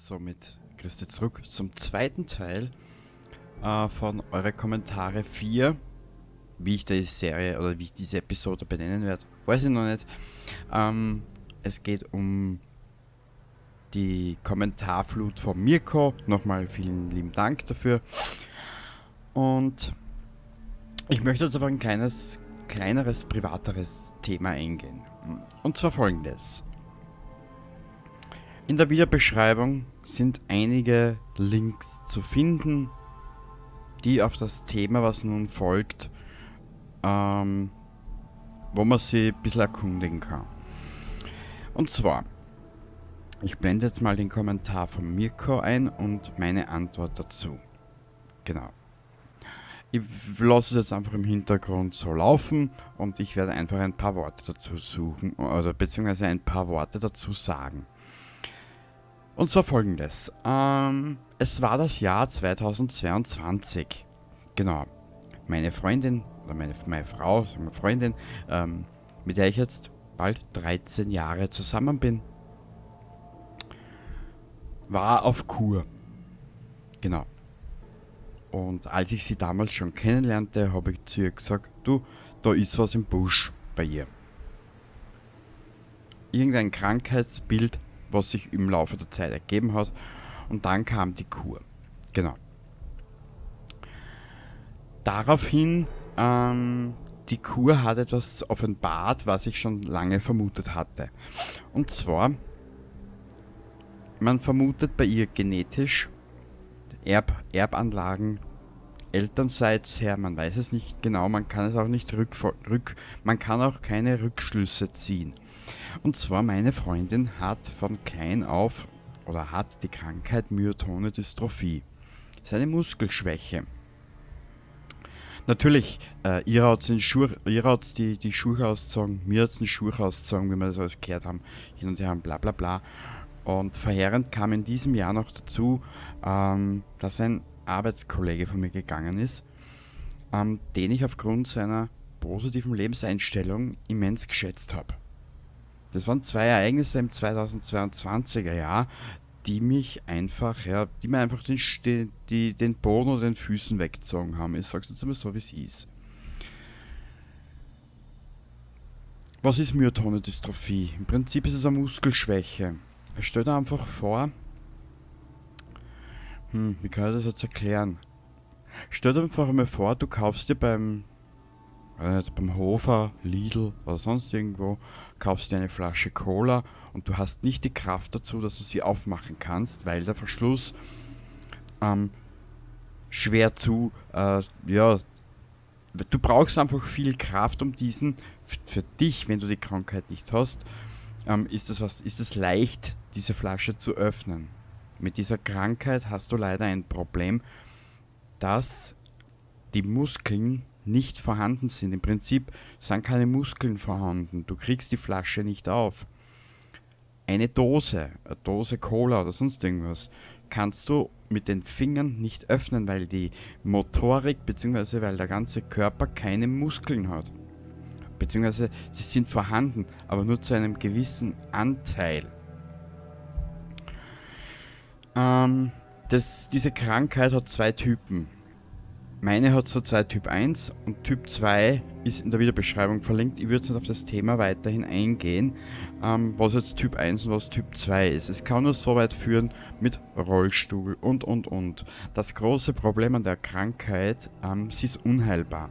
somit Christi zurück zum zweiten Teil von eure Kommentare 4. Wie ich die Serie oder wie ich diese Episode benennen werde, weiß ich noch nicht. Es geht um die Kommentarflut von Mirko. Nochmal vielen lieben Dank dafür. Und ich möchte jetzt auf ein kleineres, privateres Thema eingehen. Und zwar folgendes. In der Videobeschreibung sind einige Links zu finden, die auf das Thema, was nun folgt, wo man sich ein bisschen erkundigen kann. Und zwar, ich blende jetzt mal den Kommentar von Mirko ein und meine Antwort dazu. Genau. Ich lasse es jetzt einfach im Hintergrund so laufen und ich werde einfach ein paar Worte dazu suchen oder beziehungsweise ein paar Worte dazu sagen. Und zwar folgendes. Es war das Jahr 2022. Genau. Meine Freundin, oder meine Frau, sagen wir Freundin, mit der ich jetzt bald 13 Jahre zusammen bin, war auf Kur. Genau. Und als ich sie damals schon kennenlernte, habe ich zu ihr gesagt, du, da ist was im Busch bei ihr. Irgendein Krankheitsbild, was sich im Laufe der Zeit ergeben hat. Und dann kam die Kur. Genau. Daraufhin, die Kur hat etwas offenbart, was ich schon lange vermutet hatte. Und zwar, man vermutet bei ihr genetisch Erbanlagen, elternseits her, man weiß es nicht genau, man kann es auch nicht man kann auch keine Rückschlüsse ziehen. Und zwar meine Freundin hat von klein auf oder hat die Krankheit Myotone Dystrophie. Das ist eine Muskelschwäche. Natürlich, ihr hat die Schuhe ausgezogen, mir hat es die Schuhe ausgezogen, wie wir das alles gehört haben, hin und her, bla bla bla. Und verheerend kam in diesem Jahr noch dazu, dass ein Arbeitskollege von mir gegangen ist, den ich aufgrund seiner positiven Lebenseinstellung immens geschätzt habe. Das waren zwei Ereignisse im 2022er Jahr, die mir einfach den Boden oder den Füßen weggezogen haben. Ich sag's jetzt einmal so, wie es ist. Was ist Myotone Dystrophie? Im Prinzip ist es eine Muskelschwäche. Stell dir einfach vor, wie kann ich das jetzt erklären? Stell dir einfach einmal vor, du kaufst dir beim Hofer, Lidl oder sonst irgendwo, kaufst dir eine Flasche Cola und du hast nicht die Kraft dazu, dass du sie aufmachen kannst, weil der Verschluss schwer du brauchst einfach viel Kraft, um diesen, für dich, wenn du die Krankheit nicht hast, ist es leicht, diese Flasche zu öffnen. Mit dieser Krankheit hast du leider ein Problem, dass die Muskeln nicht vorhanden sind. Im Prinzip sind keine Muskeln vorhanden. Du kriegst die Flasche nicht auf. Eine Dose Cola oder sonst irgendwas, kannst du mit den Fingern nicht öffnen, weil die Motorik bzw. weil der ganze Körper keine Muskeln hat. Beziehungsweise sie sind vorhanden, aber nur zu einem gewissen Anteil. Diese Krankheit hat zwei Typen. Meine hat zurzeit Typ 1 und Typ 2 ist in der Videobeschreibung verlinkt. Ich würde jetzt nicht auf das Thema weiterhin eingehen, was jetzt Typ 1 und was Typ 2 ist. Es kann nur so weit führen mit Rollstuhl und. Das große Problem an der Krankheit, sie ist unheilbar.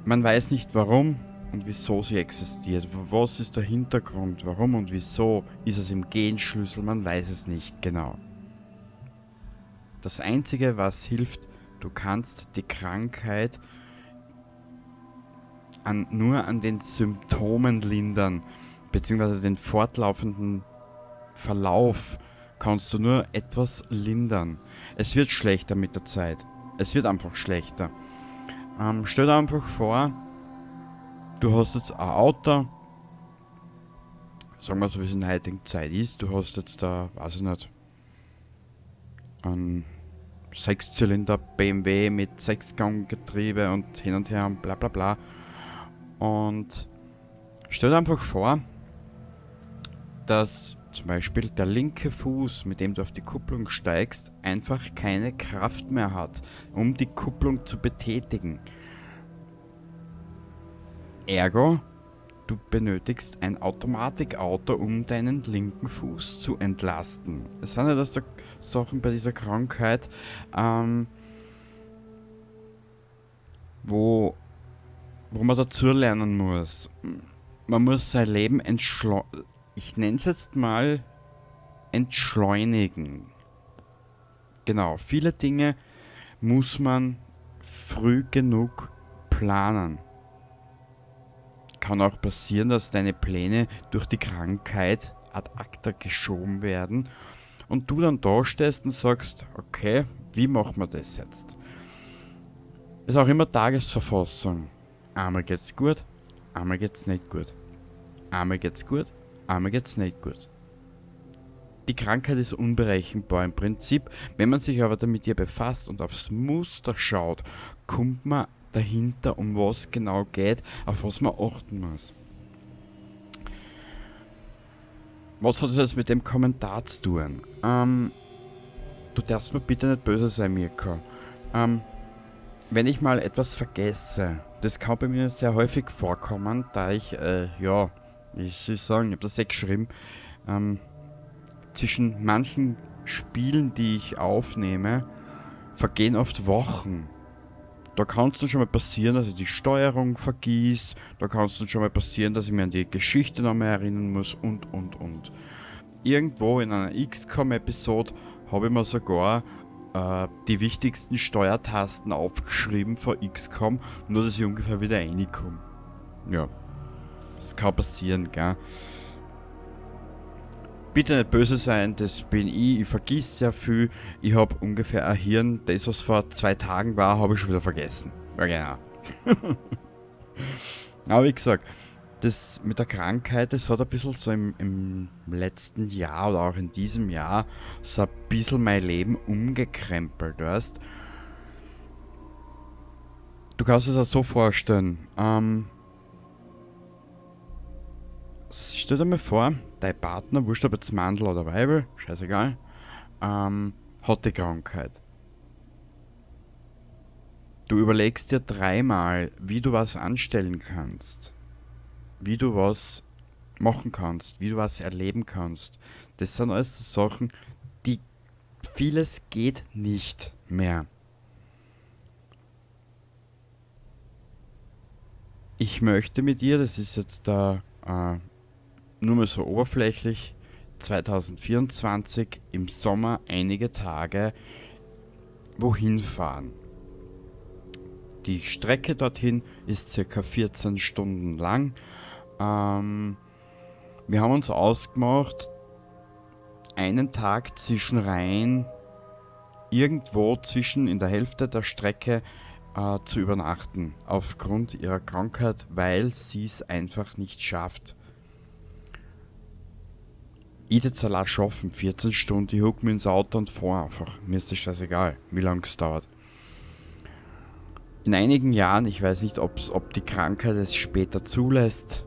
Man weiß nicht warum und wieso sie existiert. Was ist der Hintergrund? Warum und wieso ist es im Genschlüssel? Man weiß es nicht genau. Das Einzige, was hilft, du kannst die Krankheit nur an den Symptomen lindern, beziehungsweise den fortlaufenden Verlauf kannst du nur etwas lindern. Es wird schlechter mit der Zeit. Es wird einfach schlechter. Stell dir einfach vor, du hast jetzt ein Auto, sagen wir so, wie es in der heutigen Zeit ist, du hast jetzt da, weiß ich nicht, ein 6-Zylinder BMW mit 6-Gang-Getriebe und hin und her und bla bla bla. Und stell dir einfach vor, dass zum Beispiel der linke Fuß, mit dem du auf die Kupplung steigst, einfach keine Kraft mehr hat, um die Kupplung zu betätigen. Ergo, du benötigst ein Automatikauto, um deinen linken Fuß zu entlasten. Es sind ja das so Sachen bei dieser Krankheit, wo man dazu lernen muss. Man muss sein Leben ich nenne es jetzt mal entschleunigen. Genau, viele Dinge muss man früh genug planen. Kann auch passieren, dass deine Pläne durch die Krankheit ad acta geschoben werden und du dann da stehst und sagst, okay, wie machen wir das jetzt? Ist auch immer Tagesverfassung. Einmal geht's gut, einmal geht's nicht gut. Einmal geht's gut, einmal geht's nicht gut. Die Krankheit ist unberechenbar im Prinzip. Wenn man sich aber damit hier befasst und aufs Muster schaut, kommt man dahinter, um was genau geht, auf was man achten muss. Was hat das jetzt mit dem Kommentar zu tun? Du darfst mir bitte nicht böse sein, Mirko. Wenn ich mal etwas vergesse, das kann bei mir sehr häufig vorkommen, da ich, wie soll ich sagen, ich habe das geschrieben, zwischen manchen Spielen, die ich aufnehme, vergehen oft Wochen. Da kann es dann schon mal passieren, dass ich die Steuerung vergieß, da kann es dann schon mal passieren, dass ich mir an die Geschichte nochmal erinnern muss und. Irgendwo in einer XCOM-Episode habe ich mir sogar die wichtigsten Steuertasten aufgeschrieben von XCOM, nur dass ich ungefähr wieder reinkomme. Ja, das kann passieren, gell? Bitte nicht böse sein, das bin ich vergiss sehr viel. Ich habe ungefähr ein Hirn, das was vor 2 Tagen war, habe ich schon wieder vergessen. Ja, genau. Aber wie gesagt, das mit der Krankheit, das hat ein bisschen so im letzten Jahr oder auch in diesem Jahr so ein bisschen mein Leben umgekrempelt, weißt. Du kannst es auch so vorstellen, stell dir mal vor, dein Partner, wurscht ob jetzt Mandel oder Weibel, scheißegal, hat die Krankheit. Du überlegst dir 3-mal, wie du was anstellen kannst, wie du was machen kannst, wie du was erleben kannst. Das sind alles so Sachen, die vieles geht nicht mehr. Ich möchte mit dir, das ist jetzt da nur mal so oberflächlich, 2024 im Sommer einige Tage wohin fahren. Die Strecke dorthin ist circa 14 Stunden lang. Wir haben uns ausgemacht, einen Tag zwischen Reihen irgendwo zwischen in der Hälfte der Strecke zu übernachten, aufgrund ihrer Krankheit, weil sie es einfach nicht schafft. Ich hätte es allein schaffen, 14 Stunden, ich huck mir ins Auto und fahre einfach. Mir ist das scheißegal, wie lange es dauert. In einigen Jahren, ich weiß nicht, ob die Krankheit es später zulässt,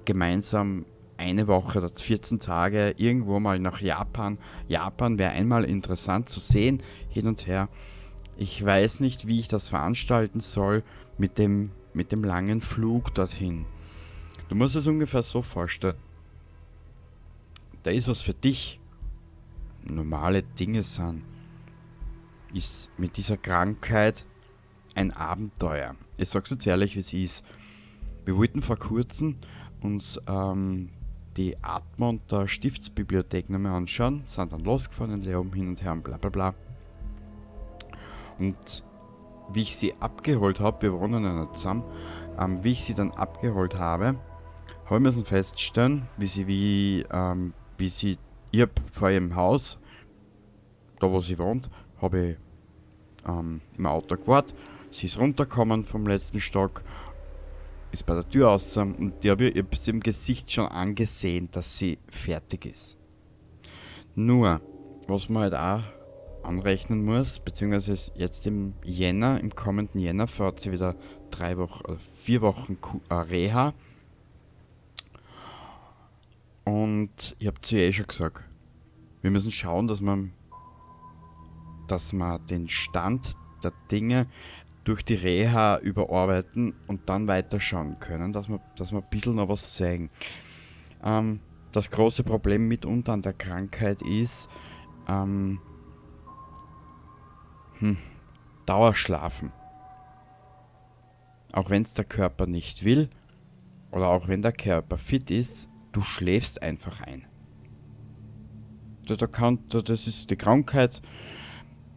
gemeinsam eine Woche oder 14 Tage irgendwo mal nach Japan. Japan wäre einmal interessant zu sehen, hin und her. Ich weiß nicht, wie ich das veranstalten soll mit dem langen Flug dorthin. Du musst es ungefähr so vorstellen. Da ist was für dich. Normale Dinge sind. Ist mit dieser Krankheit ein Abenteuer. Ich sag's jetzt ehrlich, wie es ist. Wir wollten vor kurzem uns die Admont der Stiftsbibliothek nochmal anschauen, sind dann losgefahren in Leon hin und her und bla bla bla. Und wie ich sie abgeholt habe, wir wohnen ja nicht zusammen, wie ich sie dann abgeholt habe, habe ich müssen feststellen, ich habe vor ihrem Haus, da wo sie wohnt, habe ich im Auto gewartet, sie ist runtergekommen vom letzten Stock, ist bei der Tür raus und ich habe im Gesicht schon angesehen, dass sie fertig ist. Nur, was man halt auch anrechnen muss, beziehungsweise jetzt im kommenden Jänner fährt sie wieder 4 Wochen Reha. Und ich habe zu ihr schon gesagt, wir müssen schauen, dass wir den Stand der Dinge durch die Reha überarbeiten und dann weiterschauen können, dass wir ein bisschen noch was sehen. Das große Problem mitunter an der Krankheit ist Dauerschlafen. Auch wenn es der Körper nicht will oder auch wenn der Körper fit ist, du schläfst einfach ein. Das ist die Krankheit.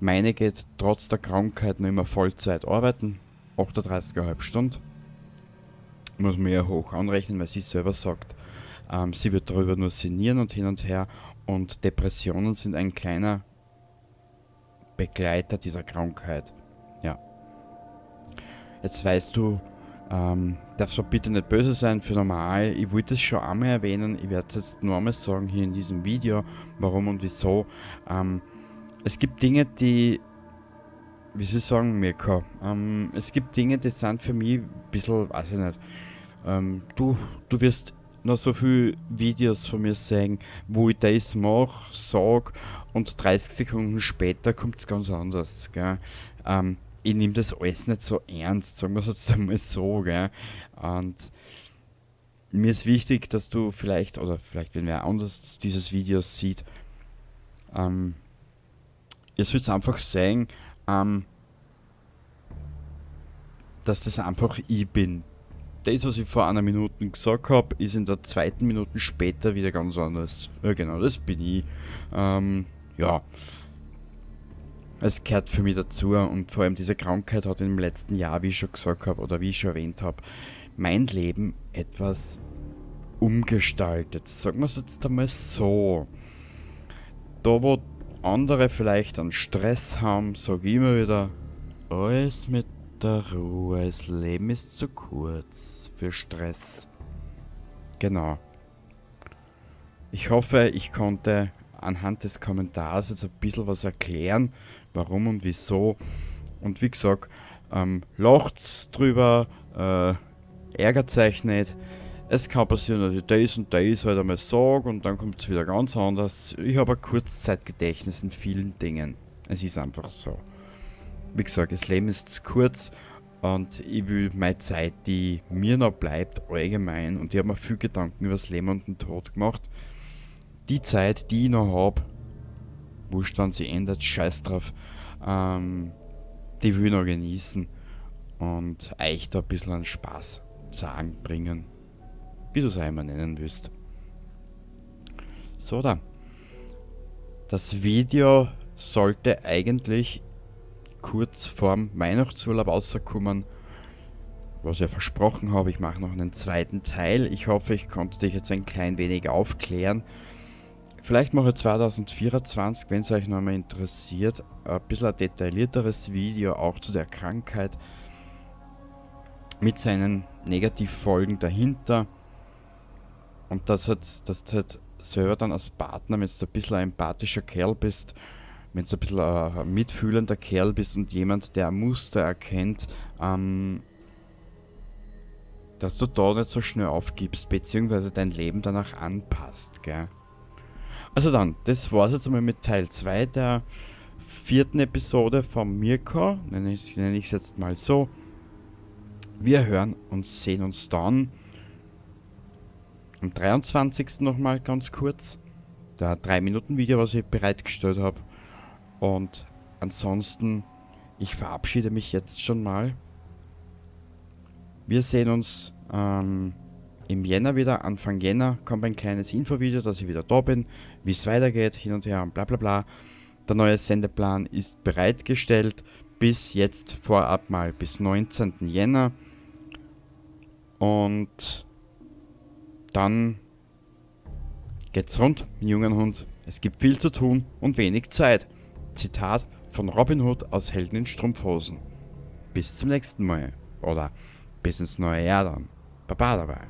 Meine geht trotz der Krankheit noch immer Vollzeit arbeiten, 38,5 Stunden. Muss man ja hoch anrechnen, weil sie selber sagt, sie wird darüber nur sinnieren und hin und her. Und Depressionen sind ein kleiner Begleiter dieser Krankheit. Ja. Jetzt weißt du, darfst du bitte nicht böse sein für normal. Ich wollte es schon einmal erwähnen, ich werde es jetzt nur einmal sagen hier in diesem Video, warum und wieso. Es gibt Dinge, die, wie soll ich sagen, Mirko, es gibt Dinge, die sind für mich ein bisschen, weiß ich nicht, du wirst noch so viele Videos von mir sehen, wo ich das mache, sage und 30 Sekunden später kommt es ganz anders, gell. Ich nehme das alles nicht so ernst, sagen wir es jetzt einmal so, gell. Und mir ist wichtig, dass du vielleicht, oder vielleicht wenn wer anders dieses Video sieht, ihr sollt einfach sagen, dass das einfach ich bin. Das, was ich vor einer Minute gesagt habe, ist in der zweiten Minute später wieder ganz anders. Ja genau, das bin ich. Ja. Es gehört für mich dazu und vor allem diese Krankheit hat im letzten Jahr, wie ich schon gesagt habe oder wie ich schon erwähnt habe, mein Leben etwas umgestaltet. Sagen wir es jetzt einmal so. Da wo andere vielleicht einen Stress haben, sage ich immer wieder, alles mit der Ruhe, das Leben ist zu kurz für Stress. Genau. Ich hoffe, ich konnte anhand des Kommentars jetzt ein bisschen was erklären, warum und wieso. Und wie gesagt, lacht's drüber, ärgert euch nicht. Es kann passieren, dass ich das und das halt einmal sage und dann kommt es wieder ganz anders. Ich habe ein Kurzzeitgedächtnis in vielen Dingen. Es ist einfach so. Wie gesagt, das Leben ist zu kurz und ich will meine Zeit, die mir noch bleibt, allgemein, und ich habe mir viel Gedanken über das Leben und den Tod gemacht. Die Zeit, die ich noch habe, wurscht wann sie ändert, scheiß drauf, die will ich noch genießen und euch da ein bisschen an Spaß sagen, bringen, wie du es einmal nennen willst. So dann. Das Video sollte eigentlich kurz vorm Weihnachtsurlaub rauskommen, was ich versprochen habe. Ich mache noch einen zweiten Teil. Ich hoffe, ich konnte dich jetzt ein klein wenig aufklären. Vielleicht mache ich 2024, wenn es euch nochmal interessiert, ein bisschen ein detaillierteres Video auch zu der Krankheit mit seinen Negativfolgen dahinter. Und das halt selber dann als Partner, wenn du ein bisschen ein empathischer Kerl bist, wenn du ein bisschen ein mitfühlender Kerl bist und jemand, der Muster erkennt, dass du da nicht so schnell aufgibst, beziehungsweise dein Leben danach anpasst, gell? Also dann, das war's jetzt einmal mit Teil 2 der 4. Episode von Mirko, nenne ich es jetzt mal so. Wir hören und sehen uns dann am 23. nochmal ganz kurz. Der 3-Minuten-Video, was ich bereitgestellt habe. Und ansonsten, ich verabschiede mich jetzt schon mal. Wir sehen uns im Jänner wieder. Anfang Jänner kommt ein kleines Infovideo, dass ich wieder da bin, wie es weitergeht, hin und her und bla bla bla. Der neue Sendeplan ist bereitgestellt. Bis jetzt vorab mal bis 19. Jänner. Und dann geht's rund mit dem jungen Hund. Es gibt viel zu tun und wenig Zeit. Zitat von Robin Hood aus Helden in Strumpfhosen. Bis zum nächsten Mal. Oder bis ins neue Jahr dann. Baba dabei.